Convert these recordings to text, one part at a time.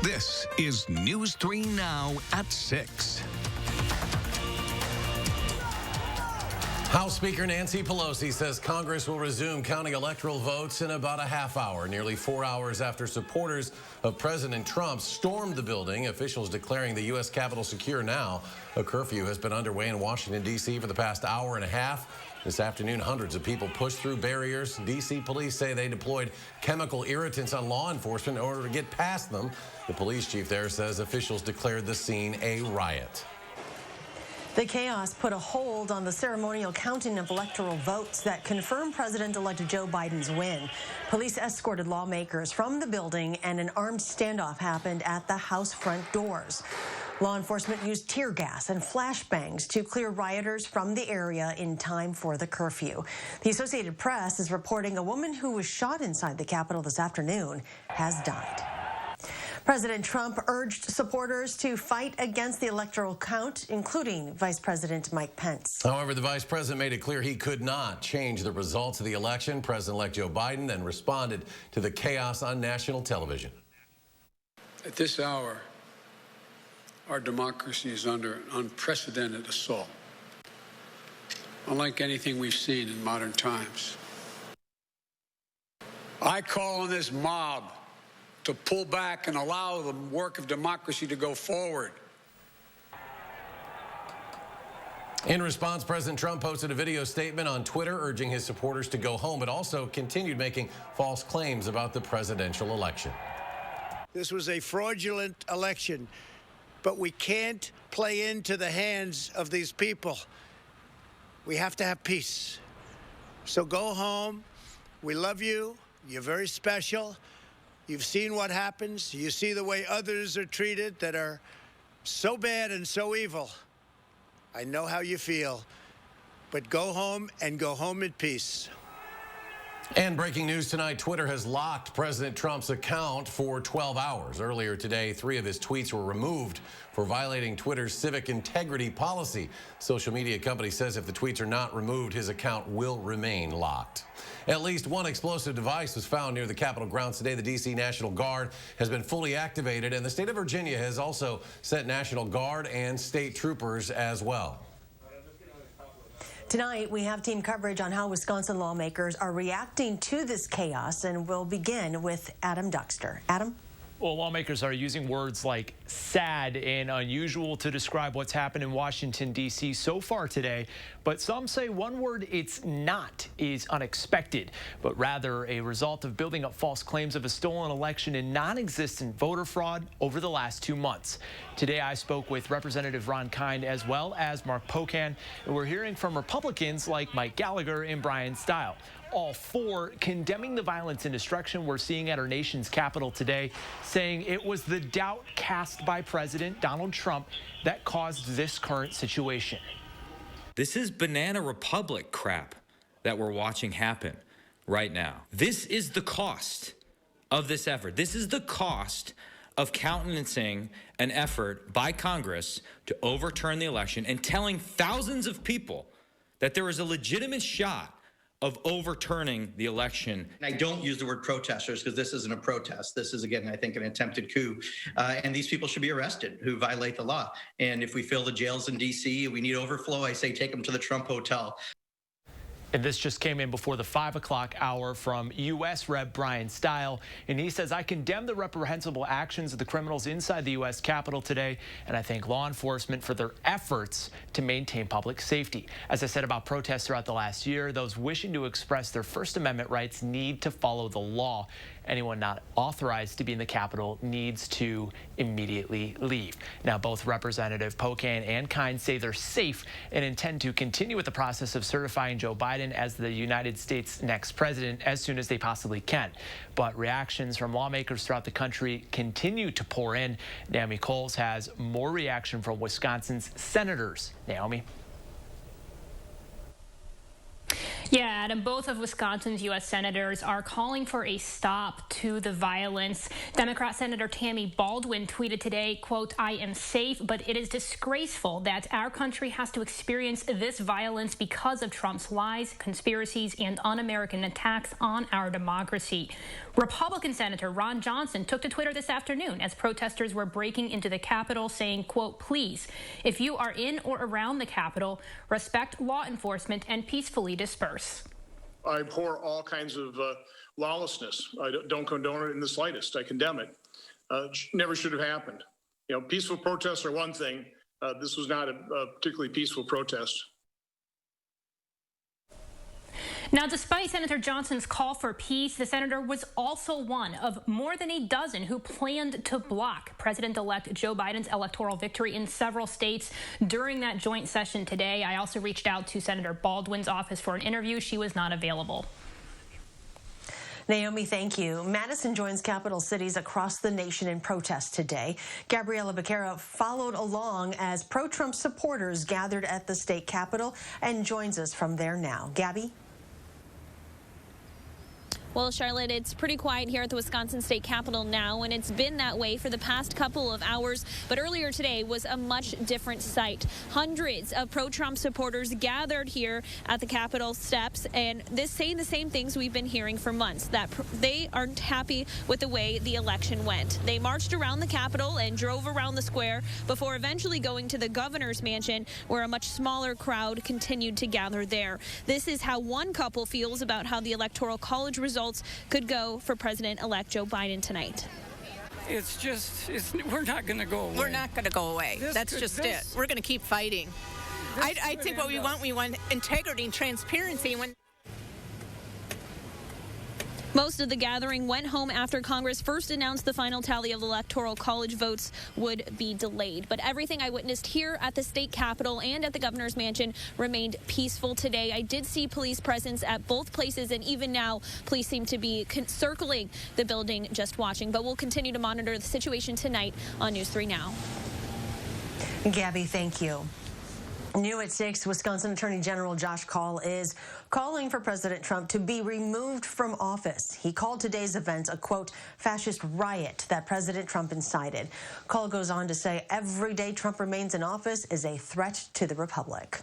This is News 3 Now at 6. House Speaker Nancy Pelosi says Congress will resume counting electoral votes in about a half hour, nearly 4 hours after supporters of President Trump stormed the building, officials declaring the U.S. Capitol secure now. A curfew has been underway in Washington, D.C. for the past hour and a half. This afternoon, hundreds of people pushed through barriers. D.C. police say they deployed chemical irritants on law enforcement in order to get past them. The police chief there says officials declared the scene a riot. The chaos put a hold on the ceremonial counting of electoral votes that confirmed President-elect Joe Biden's win. Police escorted lawmakers from the building, and an armed standoff happened at the House front doors. Law enforcement used tear gas and flashbangs to clear rioters from the area in time for the curfew. The Associated Press is reporting a woman who was shot inside the Capitol this afternoon has died. President Trump urged supporters to fight against the electoral count, including Vice President Mike Pence. However, the vice president made it clear he could not change the results of the election. President-elect Joe Biden then responded to the chaos on national television. At this hour, our democracy is under an unprecedented assault, unlike anything we've seen in modern times. I call on this mob to pull back and allow the work of democracy to go forward. In response, President Trump posted a video statement on Twitter urging his supporters to go home, but also continued making false claims about the presidential election. This was a fraudulent election, but we can't play into the hands of these people. We have to have peace. So go home. We love you. You're very special. You've seen what happens. You see the way others are treated that are so bad and so evil. I know how you feel, but go home and go home in peace. And breaking news tonight, Twitter has locked President Trump's account for 12 hours. Earlier today, 3 of his tweets were removed for violating Twitter's civic integrity policy. Social media company says if the tweets are not removed, his account will remain locked. At least one explosive device was found near the Capitol grounds today. The D.C. National Guard has been fully activated, and the state of Virginia has also sent National Guard and state troopers as well. Tonight, we have team coverage on how Wisconsin lawmakers are reacting to this chaos, and we'll begin with Adam Duxter. Adam? Well, lawmakers are using words like sad and unusual to describe what's happened in Washington, D.C. so far today. But some say one word it's not is unexpected, but rather a result of building up false claims of a stolen election and non-existent voter fraud over the last 2 months. Today, I spoke with Representative Ron Kind as well as Mark Pocan, and we're hearing from Republicans like Mike Gallagher and Brian Stile. All 4 condemning the violence and destruction we're seeing at our nation's capital today, saying it was the doubt cast by President Donald Trump that caused this current situation. This is banana republic crap that we're watching happen right now. This is the cost of this effort. This is the cost of countenancing an effort by Congress to overturn the election and telling thousands of people that there is a legitimate shot of overturning the election. I don't use the word protesters because this isn't a protest. This is, again, I think, an attempted coup. And these people should be arrested who violate the law. And if we fill the jails in D.C., we need overflow, I say take them to the Trump Hotel. And this just came in before the 5 o'clock hour from U.S. Rep. Brian Stile. And he says, I condemn the reprehensible actions of the criminals inside the U.S. Capitol today, and I thank law enforcement for their efforts to maintain public safety. As I said about protests throughout the last year, those wishing to express their First Amendment rights need to follow the law. Anyone not authorized to be in the Capitol needs to immediately leave. Now, both Representative Pocan and Kind say they're safe and intend to continue with the process of certifying Joe Biden as the United States' next president as soon as they possibly can. But reactions from lawmakers throughout the country continue to pour in. Naomi Coles has more reaction from Wisconsin's senators. Naomi. Yeah, Adam, both of Wisconsin's U.S. senators are calling for a stop to the violence. Democrat Senator Tammy Baldwin tweeted today, quote, "I am safe, but it is disgraceful that our country has to experience this violence because of Trump's lies, conspiracies, and un-American attacks on our democracy." Republican Senator Ron Johnson took to Twitter this afternoon as protesters were breaking into the Capitol saying, quote, "Please, if you are in or around the Capitol, respect law enforcement and peacefully disperse." I abhor all kinds of lawlessness. I don't condone it in the slightest. I condemn it. Never should have happened. You know, peaceful protests are one thing. This was not a particularly peaceful protest. Now, despite Senator Johnson's call for peace, the senator was also one of more than a dozen who planned to block President-elect Joe Biden's electoral victory in several states during that joint session today. I also reached out to Senator Baldwin's office for an interview. She was not available. Naomi, thank you. Madison joins capital cities across the nation in protest today. Gabriela Becerra followed along as pro-Trump supporters gathered at the state capitol and joins us from there now. Gabby? Well, Charlotte, it's pretty quiet here at the Wisconsin State Capitol now, and it's been that way for the past couple of hours. But earlier today was a much different sight. Hundreds of pro-Trump supporters gathered here at the Capitol steps, and saying the same things we've been hearing for months, that they aren't happy with the way the election went. They marched around the Capitol and drove around the square before eventually going to the governor's mansion, where a much smaller crowd continued to gather there. This is how one couple feels about how the Electoral College results could go for President-elect Joe Biden tonight. We're not going to go away. We're not going to go away. That's just it. We're going to keep fighting. I think what we want integrity and transparency. Most of the gathering went home after Congress first announced the final tally of the Electoral College votes would be delayed. But everything I witnessed here at the state capitol and at the governor's mansion remained peaceful today. I did see police presence at both places, and even now, police seem to be circling the building just watching. But we'll continue to monitor the situation tonight on News 3 Now. Gabby, thank you. New at 6, Wisconsin Attorney General Josh Kaul is calling for President Trump to be removed from office. He called today's events a, quote, fascist riot that President Trump incited. Kaul goes on to say every day Trump remains in office is a threat to the republic.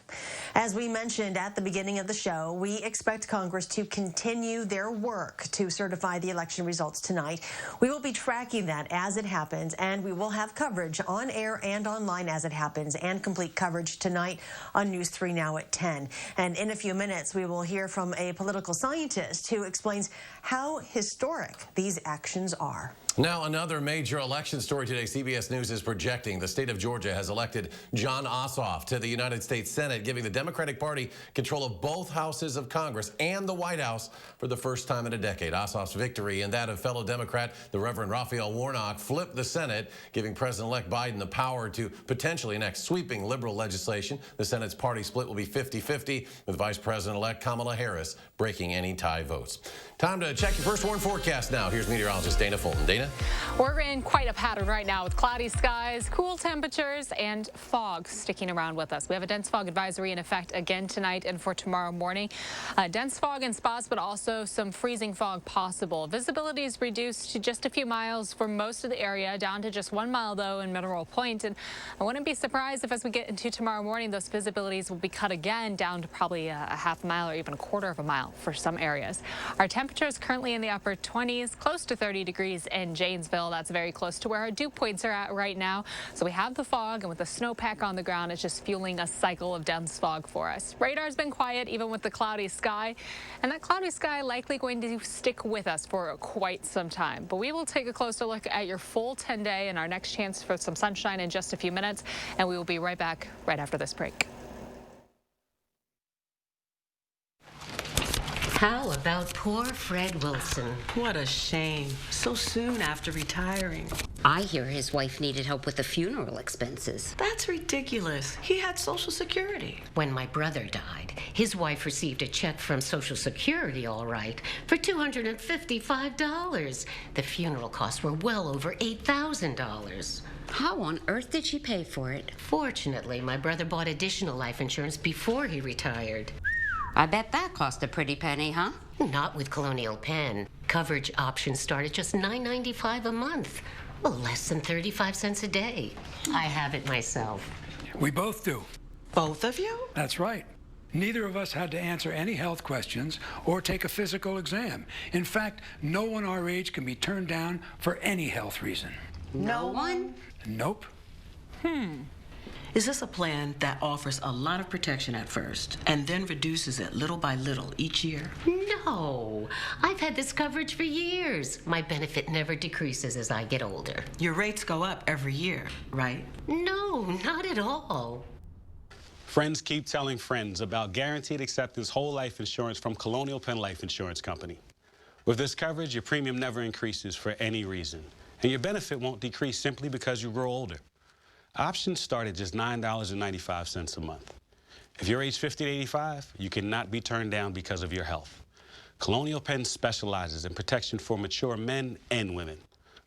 As we mentioned at the beginning of the show, we expect Congress to continue their work to certify the election results tonight. We will be tracking that as it happens, and we will have coverage on air and online as it happens, and complete coverage tonight on News 3 Now at 10. And in a few minutes, we will hear from a political scientist who explains how historic these actions are. Now, another major election story today. CBS News is projecting the state of Georgia has elected Jon Ossoff to the United States Senate, giving the Democratic Party control of both houses of Congress and the White House for the first time in a decade. Ossoff's victory and that of fellow Democrat, the Reverend Raphael Warnock, flipped the Senate, giving President-elect Biden the power to potentially enact sweeping liberal legislation. The Senate's party split will be 50-50, with Vice President-elect Kamala Harris breaking any tie votes. Time to check your first warn forecast now. Here's meteorologist Dana Fulton. Dana? We're in quite a pattern right now with cloudy skies, cool temperatures, and fog sticking around with us. We have a dense fog advisory in effect again tonight and for tomorrow morning. Dense fog in spots, but also some freezing fog possible. Visibility is reduced to just a few miles for most of the area, down to just 1 mile, though, in Mineral Point. And I wouldn't be surprised if as we get into tomorrow morning, those visibilities will be cut again down to probably a half mile or even a quarter of a mile for some areas. Our temperatures currently in the upper 20s, close to 30 degrees in Janesville. That's very close to where our dew points are at right now. So we have the fog, and with the snowpack on the ground, it's just fueling a cycle of dense fog for us. Radar's been quiet, even with the cloudy sky, and that cloudy sky likely going to stick with us for quite some time. But we will take a closer look at your full 10-day and our next chance for some sunshine in just a few minutes, and we will be right back right after this break. How about poor Fred Wilson? What a shame. So soon after retiring. I hear his wife needed help with the funeral expenses. That's ridiculous. He had Social Security. When my brother died, his wife received a check from Social Security, all right, for $255. The funeral costs were well over $8,000. How on earth did she pay for it? Fortunately, my brother bought additional life insurance before he retired. I bet that cost a pretty penny, huh? Not with Colonial Penn. Coverage options start at just $9.95 a month. Well, less than 35 cents a day. I have it myself. We both do. Both of you? That's right. Neither of us had to answer any health questions or take a physical exam. In fact, no one our age can be turned down for any health reason. No one? Nope. Is this a plan that offers a lot of protection at first and then reduces it little by little each year? No. I've had this coverage for years. My benefit never decreases as I get older. Your rates go up every year, right? No, not at all. Friends keep telling friends about guaranteed acceptance whole life insurance from Colonial Penn Life Insurance Company. With this coverage, your premium never increases for any reason, and your benefit won't decrease simply because you grow older. Options start at just $9.95 a month. If you're age 50 to 85, you cannot be turned down because of your health. Colonial Penn specializes in protection for mature men and women.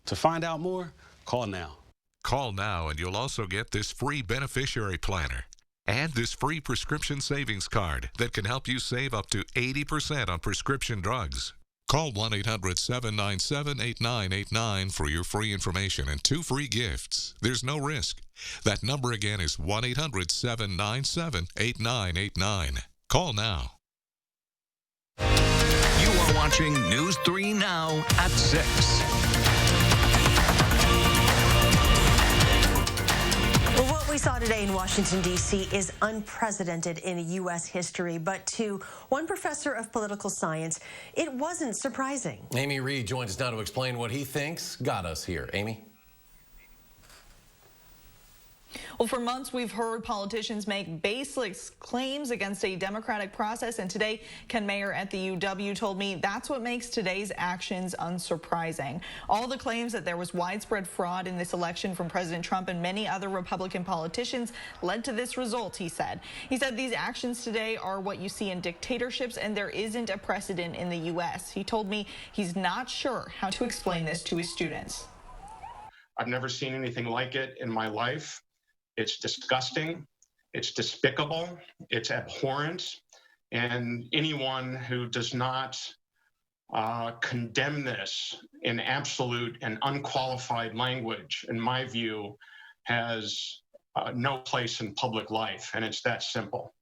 To find out more, call now. Call now and you'll also get this free beneficiary planner and this free prescription savings card that can help you save up to 80% on prescription drugs. Call 1-800-797-8989 for your free information and 2 free gifts. There's no risk. That number again is 1-800-797-8989. Call now. You are watching News 3 Now at 6. Well, what we saw today in Washington, D.C. is unprecedented in U.S. history, but to one professor of political science, it wasn't surprising. Amy Reed joins us now to explain what he thinks got us here. Amy? Well, for months, we've heard politicians make baseless claims against a democratic process, and today, Ken Mayer at the UW told me that's what makes today's actions unsurprising. All the claims that there was widespread fraud in this election from President Trump and many other Republican politicians led to this result, he said. He said these actions today are what you see in dictatorships, and there isn't a precedent in the U.S. He told me he's not sure how to explain this to his students. I've never seen anything like it in my life. It's disgusting, it's despicable, it's abhorrent, and anyone who does not condemn this in absolute and unqualified language, in my view, has no place in public life, and it's that simple.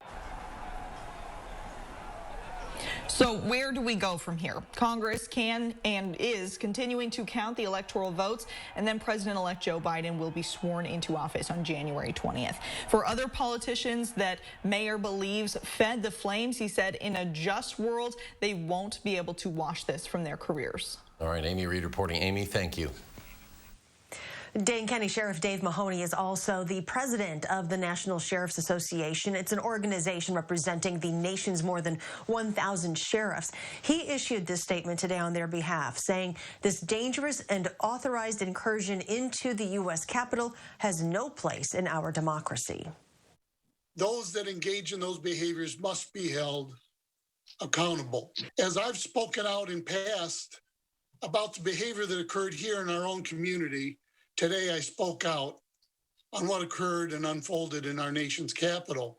So where do we go from here? Congress can and is continuing to count the electoral votes, and then President-elect Joe Biden will be sworn into office on January 20th. For other politicians that Mayer believes fed the flames, he said in a just world, they won't be able to wash this from their careers. All right, Amy Reed reporting. Amy, thank you. Dane County Sheriff Dave Mahoney is also the president of the National Sheriff's Association. It's an organization representing the nation's more than 1,000 sheriffs. He issued this statement today on their behalf, saying this dangerous and authorized incursion into the U.S. Capitol has no place in our democracy. Those that engage in those behaviors must be held accountable. As I've spoken out in past about the behavior that occurred here in our own community, today I spoke out on what occurred and unfolded in our nation's capital.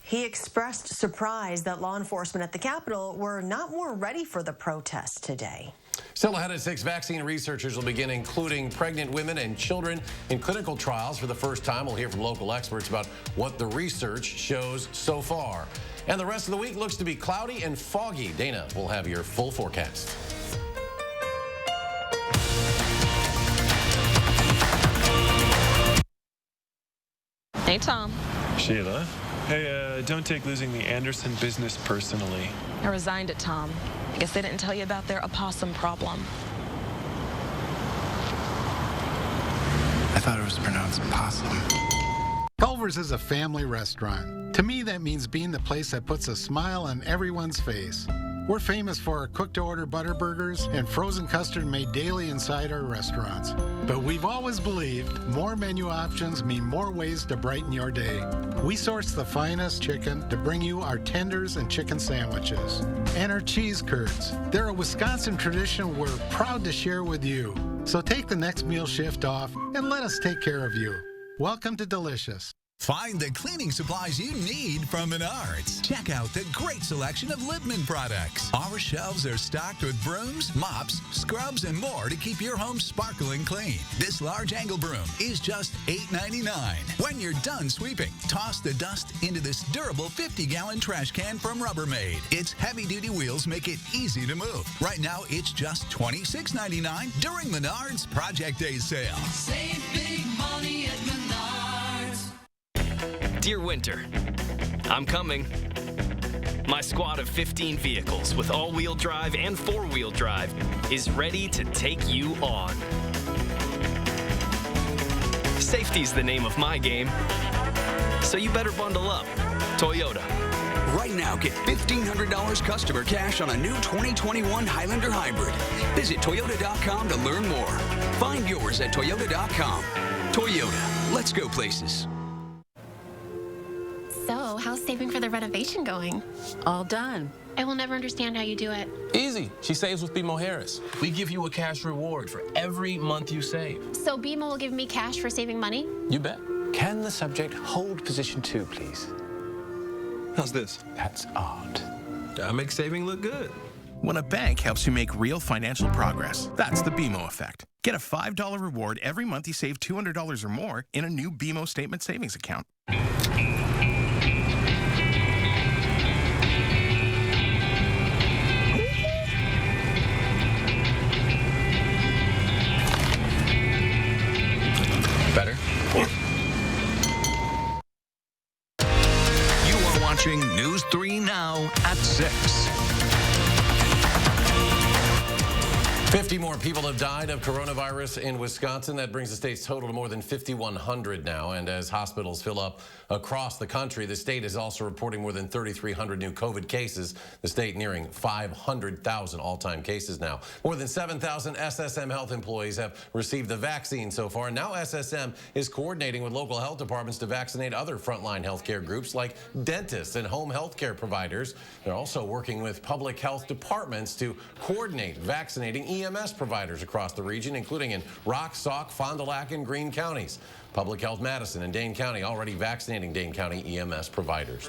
He expressed surprise that law enforcement at the Capitol were not more ready for the protest today. Still ahead at 6, vaccine researchers will begin including pregnant women and children in clinical trials for the first time. We'll hear from local experts about what the research shows so far. And the rest of the week looks to be cloudy and foggy. Dana will have your full forecast. Hey, Tom. Sheila. Hey, don't take losing the Anderson business personally. I resigned it, Tom. I guess they didn't tell you about their opossum problem. I thought it was pronounced possum. Culver's is a family restaurant. To me, that means being the place that puts a smile on everyone's face. We're famous for our cooked-to-order butter burgers and frozen custard made daily inside our restaurants. But we've always believed more menu options mean more ways to brighten your day. We source the finest chicken to bring you our tenders and chicken sandwiches. And our cheese curds. They're a Wisconsin tradition we're proud to share with you. So take the next meal shift off and let us take care of you. Welcome to Delicious. Find the cleaning supplies you need from Menards. Check out the great selection of Lippmann products. Our shelves are stocked with brooms, mops, scrubs, and more to keep your home sparkling clean. This large angle broom is just $8.99. When you're done sweeping, toss the dust into this durable 50-gallon trash can from Rubbermaid. Its heavy-duty wheels make it easy to move. Right now, it's just $26.99 during Menards Project Day sale. Save big money at Menards. Dear Winter, I'm coming. My squad of 15 vehicles with all-wheel drive and four-wheel drive is ready to take you on. Safety's the name of my game, so you better bundle up. Toyota. Right now, get $1,500 customer cash on a new 2021 Highlander Hybrid. Visit Toyota.com to learn more. Find yours at Toyota.com. Toyota, let's go places. So, how's saving for the renovation going? All done. I will never understand how you do it. Easy. She saves with BMO Harris. We give you a cash reward for every month you save. So BMO will give me cash for saving money? You bet. Can the subject hold position 2, please? How's this? That's art. That makes saving look good. When a bank helps you make real financial progress, that's the BMO effect. Get a $5 reward every month you save $200 or more in a new BMO Statement Savings account. Better? You are watching News 3 Now at 6. 50 more people have died of coronavirus in Wisconsin. That brings the state's total to more than 5,100 now. And as hospitals fill up across the country, the state is also reporting more than 3,300 new COVID cases. The state nearing 500,000 all-time cases now. More than 7,000 SSM health employees have received the vaccine so far. And now SSM is coordinating with local health departments to vaccinate other frontline healthcare groups like dentists and home healthcare providers. They're also working with public health departments to coordinate vaccinating EMS providers across the region, including in Rock, Sauk, Fond du Lac, and Greene counties. Public Health Madison and Dane County already vaccinating Dane County EMS providers.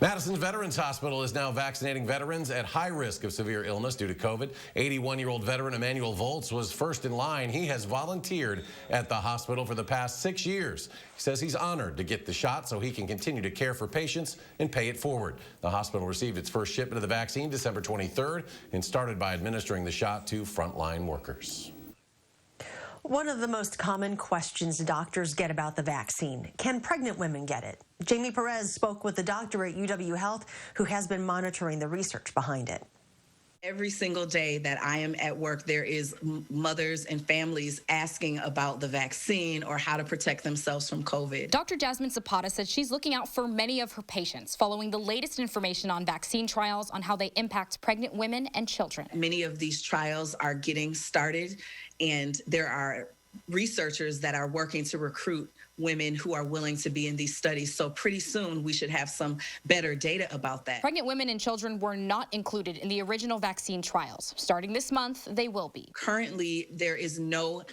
Madison's Veterans Hospital is now vaccinating veterans at high risk of severe illness due to COVID. 81-year-old veteran Emmanuel Volz was first in line. He has volunteered at the hospital for the past 6 years. He says he's honored to get the shot so he can continue to care for patients and pay it forward. The hospital received its first shipment of the vaccine December 23rd and started by administering the shot to frontline workers. One of the most common questions doctors get about the vaccine: can pregnant women get it? Jamie Perez spoke with the doctor at UW Health who has been monitoring the research behind it. Every single day that I am at work, there is mothers and families asking about the vaccine or how to protect themselves from COVID. Dr. Jasmine Zapata said she's looking out for many of her patients, following the latest information on vaccine trials on how they impact pregnant women and children. Many of these trials are getting started, and there are researchers that are working to recruit women who are willing to be in these studies. So pretty soon we should have some better data about that. Pregnant women and children were not included in the original vaccine trials. Starting this month, they will be. Currently, there is no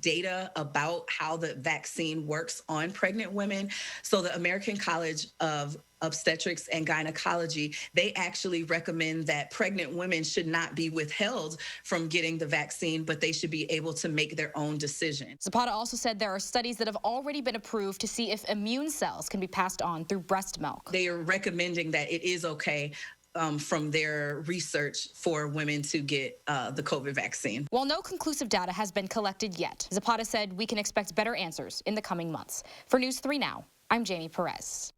data about how the vaccine works on pregnant women. So the American College of Obstetrics and Gynecology, they actually recommend that pregnant women should not be withheld from getting the vaccine, but they should be able to make their own decision. Zapata also said there are studies that have already been approved to see if immune cells can be passed on through breast milk. They are recommending that it is okay from their research for women to get the COVID vaccine. While no conclusive data has been collected yet, Zapata said we can expect better answers in the coming months. For News 3 Now, I'm Jamie Perez.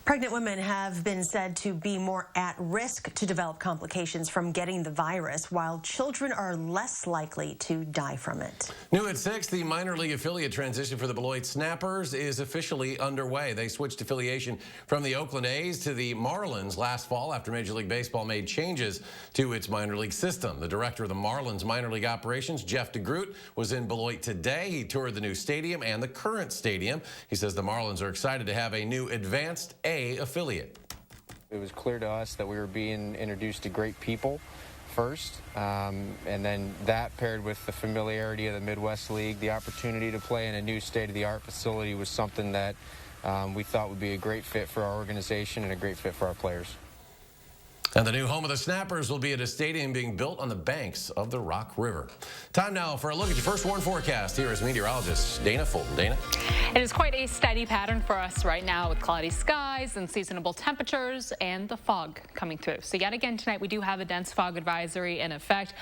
Pregnant women have been said to be more at risk to develop complications from getting the virus, while children are less likely to die from it. New at 6, the minor league affiliate transition for the Beloit Snappers is officially underway. They switched affiliation from the Oakland A's to the Marlins last fall after Major League Baseball made changes to its minor league system. The director of the Marlins minor league operations, Jeff DeGroot, was in Beloit today. He toured the new stadium and the current stadium. He says the Marlins are excited to have a new Advanced A affiliate. It was clear to us that we were being introduced to great people first, and then that paired with the familiarity of the Midwest League, the opportunity to play in a new state-of-the-art facility was something that we thought would be a great fit for our organization and a great fit for our players. And the new home of the Snappers will be at a stadium being built on the banks of the Rock River. Time now for a look at your first warn forecast. Here is meteorologist Dana Fulton. Dana? It is quite a steady pattern for us right now with cloudy skies and seasonable temperatures and the fog coming through. So yet again tonight we do have a dense fog advisory in effect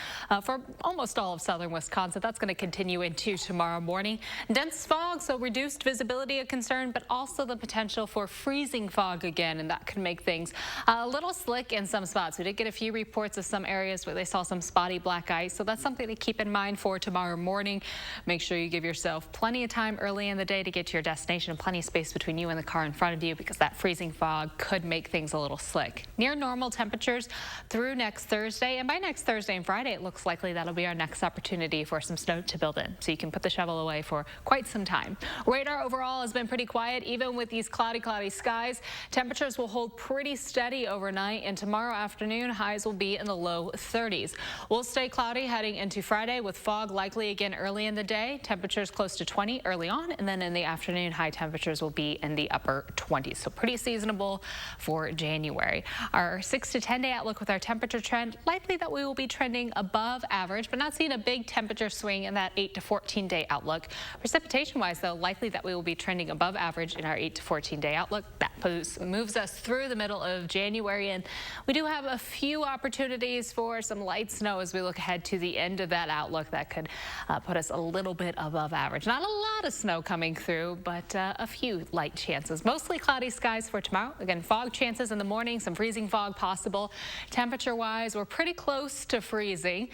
for almost all of southern Wisconsin. That's going to continue into tomorrow morning. Dense fog, so reduced visibility a concern, but also the potential for freezing fog again, and that could make things a little slick in some spots. We did get a few reports of some areas where they saw some spotty black ice, so that's something to keep in mind for tomorrow morning. Make sure you give yourself plenty of time early in the day to get to your destination and plenty of space between you and the car in front of you, because that freezing fog could make things a little slick. Near normal temperatures through next Thursday, and by next Thursday and Friday it looks likely that'll be our next opportunity for some snow to build in, so you can put the shovel away for quite some time. Radar overall has been pretty quiet, even with these cloudy skies. Temperatures will hold pretty steady overnight, and tomorrow afternoon highs will be in the low 30s. We'll stay cloudy heading into Friday with fog likely again early in the day. Temperatures close to 20 early on, and then in the afternoon high temperatures will be in the upper 20s. So pretty seasonable for January. Our 6 to 10 day outlook with our temperature trend, likely that we will be trending above average, but not seeing a big temperature swing in that 8 to 14 day outlook. Precipitation wise though, likely that we will be trending above average in our 8 to 14 day outlook. That moves us through the middle of January, and we do have a few opportunities for some light snow as we look ahead to the end of that outlook. That could put us a little bit above average. Not a lot of snow coming through, but a few light chances. Mostly cloudy skies for tomorrow. Again, fog chances in the morning, some freezing fog possible. Temperature wise, we're pretty close to freezing.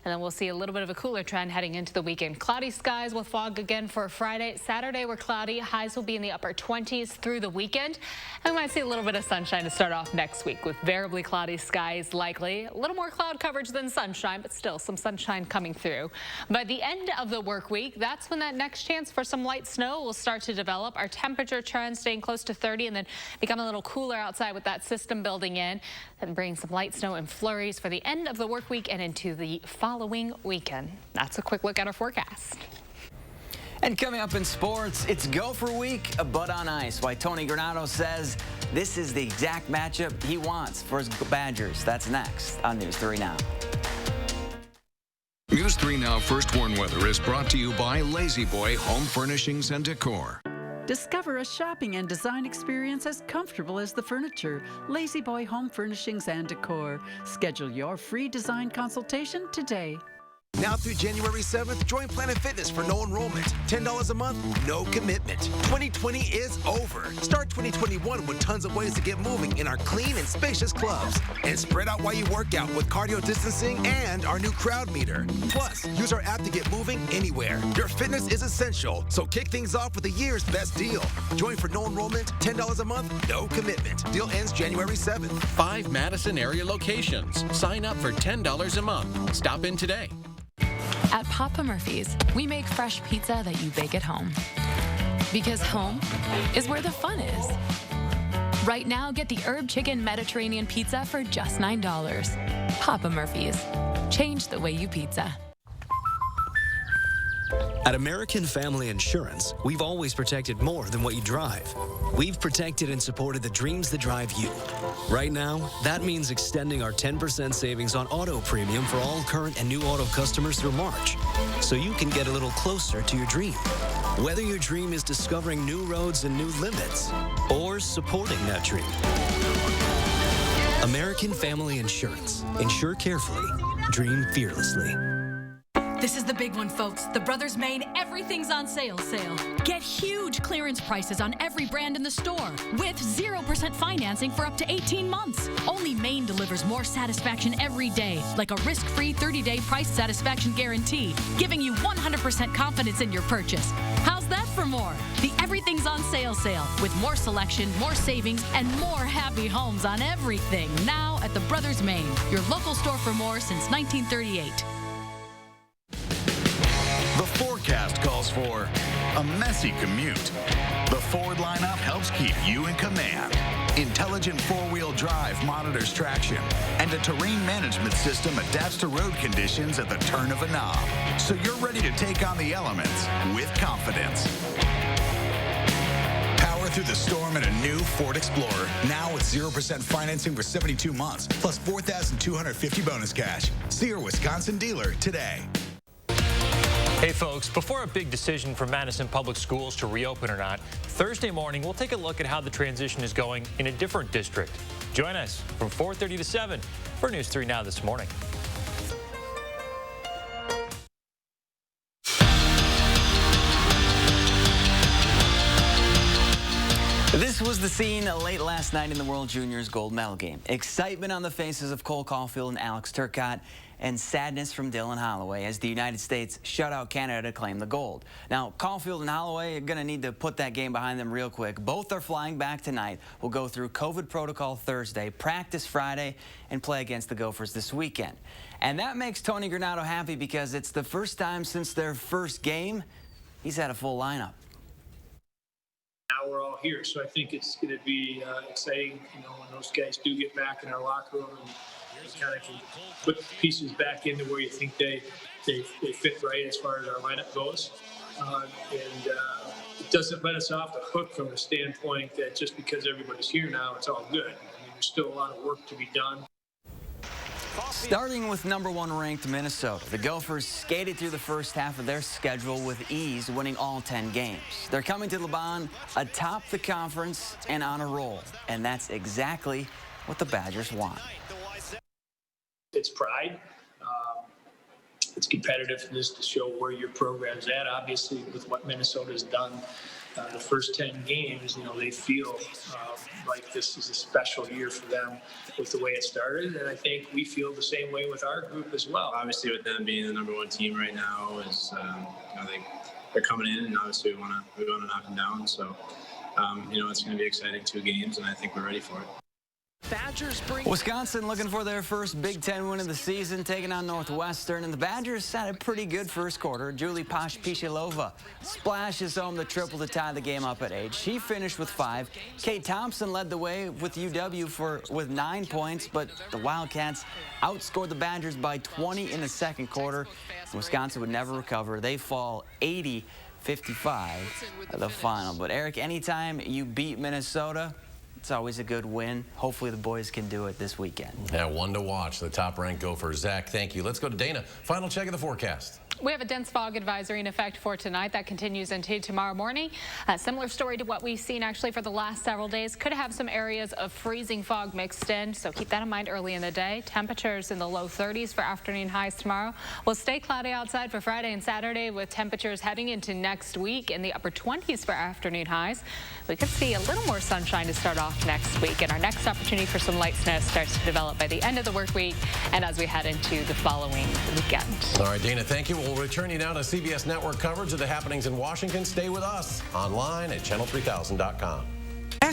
And then we'll see a little bit of a cooler trend heading into the weekend. Cloudy skies with fog again for Friday. Saturday we're cloudy. Highs will be in the upper 20s through the weekend. And we might see a little bit of sunshine to start off next week with variably cloudy skies likely. A little more cloud coverage than sunshine, but still some sunshine coming through. By the end of the work week, that's when that next chance for some light snow will start to develop. Our temperature trend staying close to 30 and then become a little cooler outside with that system building in. Then bring some light snow and flurries for the end of the work week and into the following weekend. That's a quick look at our forecast. And coming up in sports, it's Gopher Week, but on ice. Why Tony Granato says this is the exact matchup he wants for his Badgers. That's next on News 3 Now. News 3 Now First Warn Weather is brought to you by Lazy Boy Home Furnishings and Decor. Discover a shopping and design experience as comfortable as the furniture. Lazy Boy Home Furnishings and Decor. Schedule your free design consultation today. Now through January 7th, join Planet Fitness for no enrollment. $10 a month, no commitment. 2020 is over. Start 2021 with tons of ways to get moving in our clean and spacious clubs. And spread out while you work out with cardio distancing and our new crowd meter. Plus, use our app to get moving anywhere. Your fitness is essential, so kick things off with the year's best deal. Join for no enrollment, $10 a month, no commitment. Deal ends January 7th. 5 Madison area locations. Sign up for $10 a month. Stop in today. At Papa Murphy's, we make fresh pizza that you bake at home. Because home is where the fun is. Right now, get the Herb Chicken Mediterranean Pizza for just $9. Papa Murphy's. Change the way you pizza. At American Family Insurance, we've always protected more than what you drive. We've protected and supported the dreams that drive you. Right now, that means extending our 10% savings on auto premium for all current and new auto customers through March, so you can get a little closer to your dream. Whether your dream is discovering new roads and new limits, or supporting that dream. American Family Insurance. Insure carefully. Dream fearlessly. This is the big one, folks. The Brothers Maine Everything's on Sale. Get huge clearance prices on every brand in the store with 0% financing for up to 18 months. Only Maine delivers more satisfaction every day, like a risk-free 30-day price satisfaction guarantee, giving you 100% confidence in your purchase. How's that for more? The Everything's on Sale with more selection, more savings, and more happy homes on everything. Now at the Brothers Maine, your local store for more since 1938. The forecast calls for a messy commute. The Ford lineup helps keep you in command. Intelligent four-wheel drive monitors traction, and a terrain management system adapts to road conditions at the turn of a knob. So you're ready to take on the elements with confidence. Power through the storm in a new Ford Explorer. Now with 0% financing for 72 months, plus $4,250 bonus cash. See your Wisconsin dealer today. Hey folks, before a big decision for Madison Public Schools to reopen or not, Thursday morning we'll take a look at how the transition is going in a different district. Join us from 4:30 to 7 for News 3 Now this morning. This was the scene late last night in the World Juniors gold medal game. Excitement on the faces of Cole Caulfield and Alex Turcotte, and sadness from Dylan Holloway as the United States shut out Canada to claim the gold. Now, Caulfield and Holloway are going to need to put that game behind them real quick. Both are flying back tonight. We'll go through COVID protocol Thursday, practice Friday, and play against the Gophers this weekend. And that makes Tony Granato happy because it's the first time since their first game he's had a full lineup. Now we're all here, so I think it's going to be exciting, when those guys do get back in our locker room and kind of can put the pieces back into where you think they fit right as far as our lineup goes. It doesn't let us off the hook from the standpoint that just because everybody's here now, it's all good. I mean, there's still a lot of work to be done. Starting with #1 ranked Minnesota, the Gophers skated through the first half of their schedule with ease, winning all 10 games. They're coming to Laban atop the conference and on a roll, and that's exactly what the Badgers want. It's pride. It's competitiveness to show where your program's at. Obviously, with what Minnesota's done the first 10 games, they feel like this is a special year for them with the way it started. And I think we feel the same way with our group as well. Obviously, with them being the #1 team right now, they're coming in, and obviously we want to knock them down. So, it's going to be exciting 2 games, and I think we're ready for it. Wisconsin looking for their first Big Ten win of the season, taking on Northwestern, and the Badgers had a pretty good first quarter. Julie Posh-Pishilova splashes home the triple to tie the game up at 8. She finished with 5. Kate Thompson led the way with UW with 9 points, but the Wildcats outscored the Badgers by 20 in the second quarter. Wisconsin would never recover. They fall 80-55 at the final. But Eric, anytime you beat Minnesota, it's always a good win. Hopefully the boys can do it this weekend. Yeah, one to watch, the top-ranked Gophers. Zach, thank you. Let's go to Dana. Final check of the forecast. We have a dense fog advisory in effect for tonight that continues into tomorrow morning. A similar story to what we've seen actually for the last several days. Could have some areas of freezing fog mixed in, so keep that in mind early in the day. Temperatures in the low 30s for afternoon highs tomorrow. We'll stay cloudy outside for Friday and Saturday with temperatures heading into next week in the upper 20s for afternoon highs. We could see a little more sunshine to start off next week, and our next opportunity for some light snow starts to develop by the end of the work week and as we head into the following weekend. All right, Dana, thank you. We'll return you now to CBS Network coverage of the happenings in Washington. Stay with us online at channel3000.com.